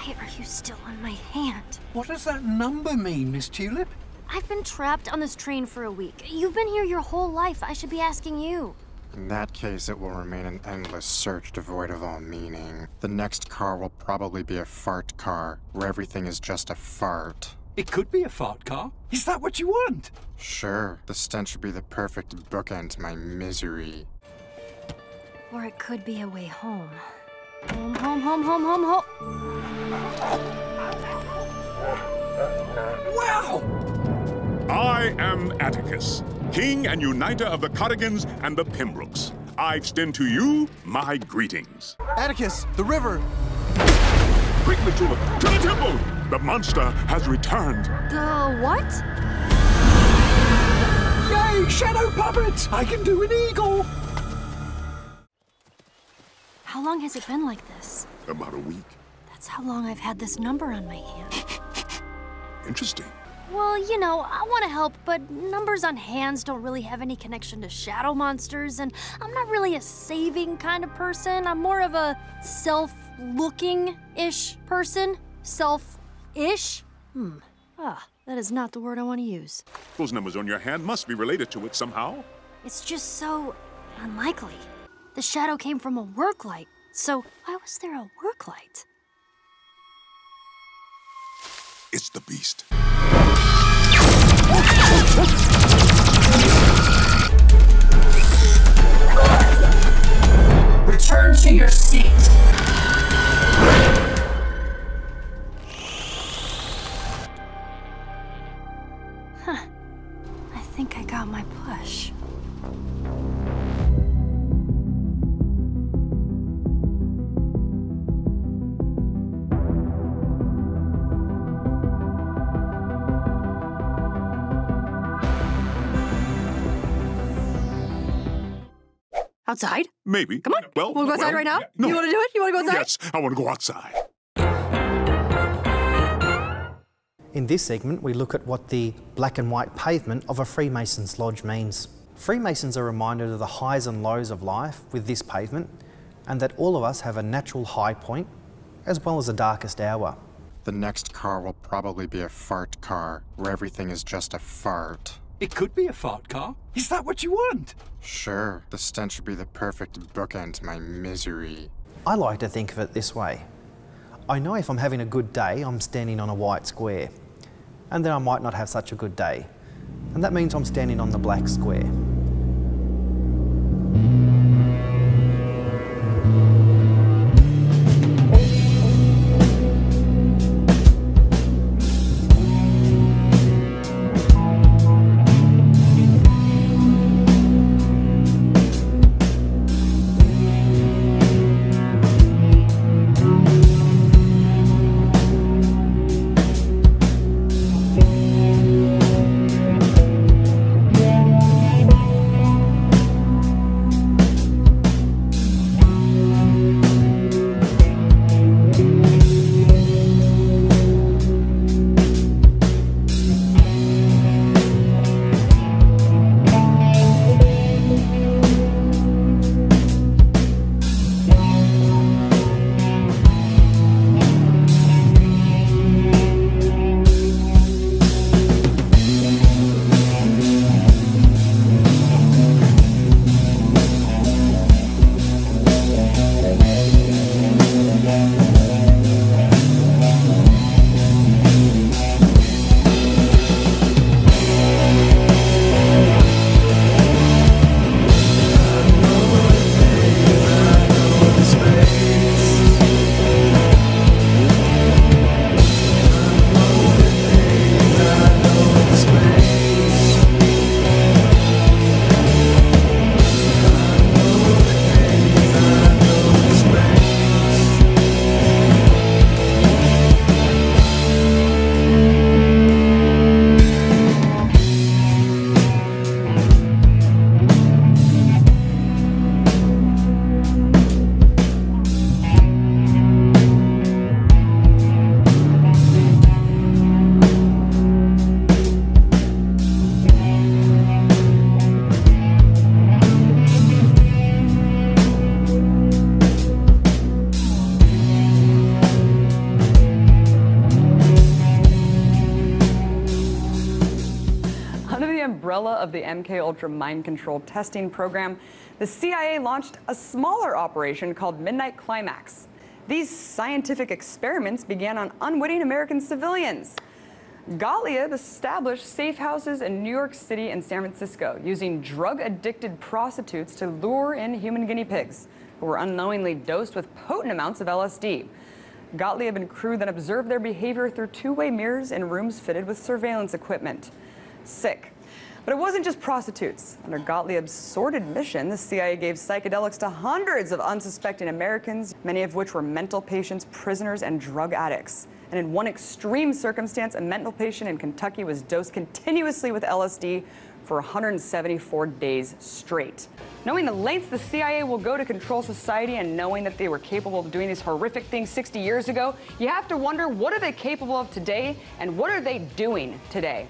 Why are you still on my hand? What does that number mean, Miss Tulip? I've been trapped on this train for a week. You've been here your whole life. I should be asking you. In that case, it will remain an endless search devoid of all meaning. The next car will probably be a fart car, where everything is just a fart. It could be a fart car. Is that what you want? Sure, the stench would be the perfect bookend to my misery. Or it could be a way home. Home, home, home, home, home, home. Wow! I am Atticus, king and uniter of the Cardigans and the Pembrokes. I extend to you my greetings. Atticus, the river! Quickly, Tulip, to the temple! The monster has returned. The what? Yay, shadow puppet! I can do an eagle! How long has it been like this? About a week. That's how long I've had this number on my hand. Interesting. Well, you know, I want to help, but numbers on hands don't really have any connection to shadow monsters, and I'm not really a saving kind of person. I'm more of a self-looking-ish person. Self-ish? That is not the word I want to use. Those numbers on your hand must be related to it somehow. It's just so unlikely. The shadow came from a work light, so why was there a work light? It's the beast. Return to your seat. I think I got my push. Outside? Maybe. Come on. Well, We'll go outside right now? No. You want to do it? You want to go outside? Yes, I want to go outside. In this segment, we look at what the black and white pavement of a Freemason's lodge means. Freemasons are reminded of the highs and lows of life with this pavement, and that all of us have a natural high point, as well as a darkest hour. The next car will probably be a fart car, where everything is just a fart. It could be a fart car. Is that what you want? Sure, the stench would be the perfect bookend to my misery. I like to think of it this way. I know if I'm having a good day, I'm standing on a white square. And then I might not have such a good day. And that means I'm standing on the black square. of the MK-Ultra mind control testing program, the CIA launched a smaller operation called Midnight Climax. These scientific experiments began on unwitting American civilians. Gottlieb established safe houses in New York City and San Francisco, using drug-addicted prostitutes to lure in human guinea pigs, who were unknowingly dosed with potent amounts of LSD. Gottlieb and crew then observed their behavior through two-way mirrors in rooms fitted with surveillance equipment. Sick. But it wasn't just prostitutes. Under Gottlieb's sordid mission, the CIA gave psychedelics to hundreds of unsuspecting Americans, many of which were mental patients, prisoners, and drug addicts. And in one extreme circumstance, a mental patient in Kentucky was dosed continuously with LSD for 174 days straight. Knowing the lengths the CIA will go to control society and knowing that they were capable of doing these horrific things 60 years ago, you have to wonder, what are they capable of today and what are they doing today?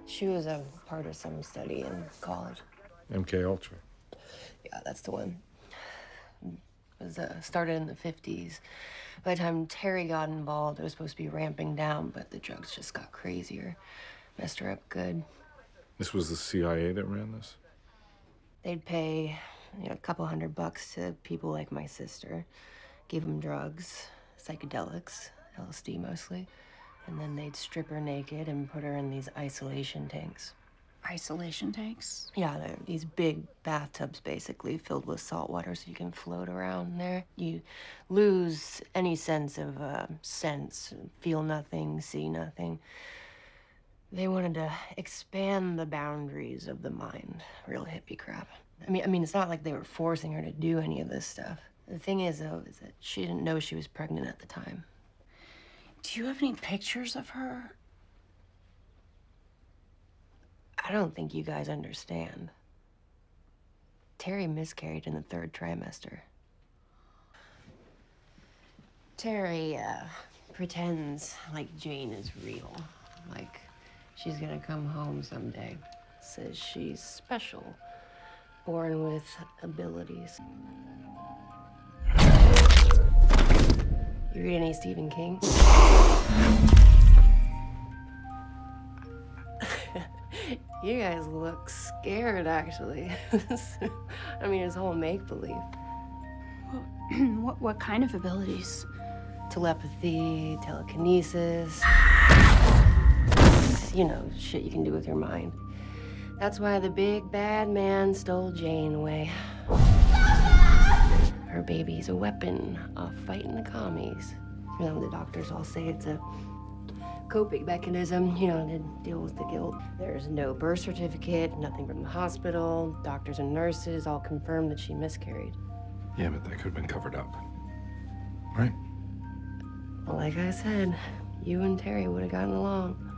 She was a part of some study in college. MK Ultra. Yeah, that's the one. It was started in the 50s. By the time Terry got involved, it was supposed to be ramping down, but the drugs just got crazier. Messed her up good. This was the CIA that ran this? They'd pay, a couple $100 to people like my sister, give them drugs, psychedelics, LSD mostly. And then they'd strip her naked and put her in these isolation tanks. Isolation tanks? Yeah, they're these big bathtubs, basically, filled with salt water so you can float around there. You lose any sense of sense, feel nothing, see nothing. They wanted to expand the boundaries of the mind. Real hippie crap. I mean, it's not like they were forcing her to do any of this stuff. The thing is, though, is that she didn't know she was pregnant at the time. Do you have any pictures of her? I don't think you guys understand. Terry miscarried in the 3rd trimester. Terry pretends like Jane is real, like she's gonna come home someday. Says she's special, born with abilities. You read any Stephen King? You guys look scared, actually. I mean, it's all make-believe. What kind of abilities? Telepathy, telekinesis. Shit you can do with your mind. That's why the big bad man stole Jane away. Her baby's a weapon of fighting the commies. The doctors all say it's a coping mechanism, to deal with the guilt. There's no birth certificate, nothing from the hospital. Doctors and nurses all confirm that she miscarried. Yeah, but that could have been covered up. Right? Well, like I said, you and Terry would have gotten along.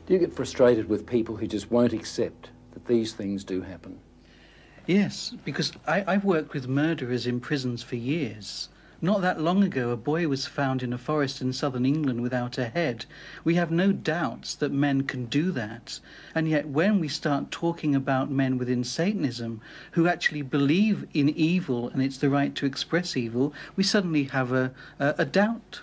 Do you get frustrated with people who just won't accept that these things do happen? Yes, because I've worked with murderers in prisons for years. Not that long ago, a boy was found in a forest in southern England without a head. We have no doubts that men can do that. And yet when we start talking about men within Satanism who actually believe in evil and it's the right to express evil, we suddenly have a doubt.